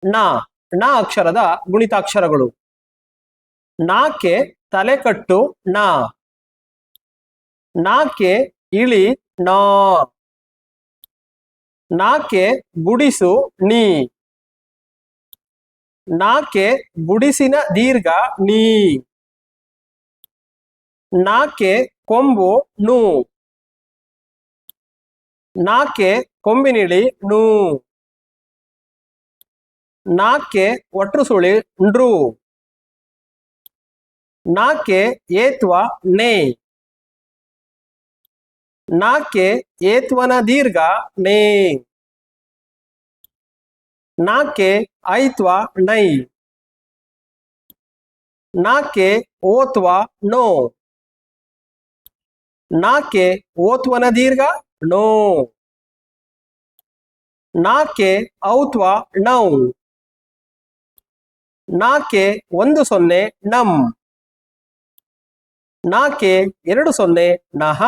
ನ ನ ಅಕ್ಷರದ ಗುಣಿತಾಕ್ಷರಗಳು. ನಾಕೆ ತಲೆಕಟ್ಟು ನ, ನಾಕೆ ಇಳಿ ನ, ನಾಕೆ ಗುಡಿಸು ನೀ, ನಾಕೆ ಗುಡಿಸಿನ ದೀರ್ಘ ನೀ, ನಾಕೆ ಕೊಂಬು ನು, ನಾಕೆ ಕೊಂಬಿನಿಳಿ ನು, ನಾಕೆ ಒಟ್ರು ಸುಳಿ ನೃ, ನಾಕೆ ಏತ್ವ ನೇ, ನಾಕೆ ಏತ್ವನ ದೀರ್ಘ ನೇ, ನಾಕೆ ಐತ್ವ ನೈ, ನಾಕೆ ಓತ್ವ ನೋ, ನಾಕೆ ಓತ್ವನ ದೀರ್ಘ ನೋ, ನಾಕೆ ಔತ್ವ ನೌ, ನಾಕೆ 10 ನಂ, ನಾಕೆ 20 ನಹ.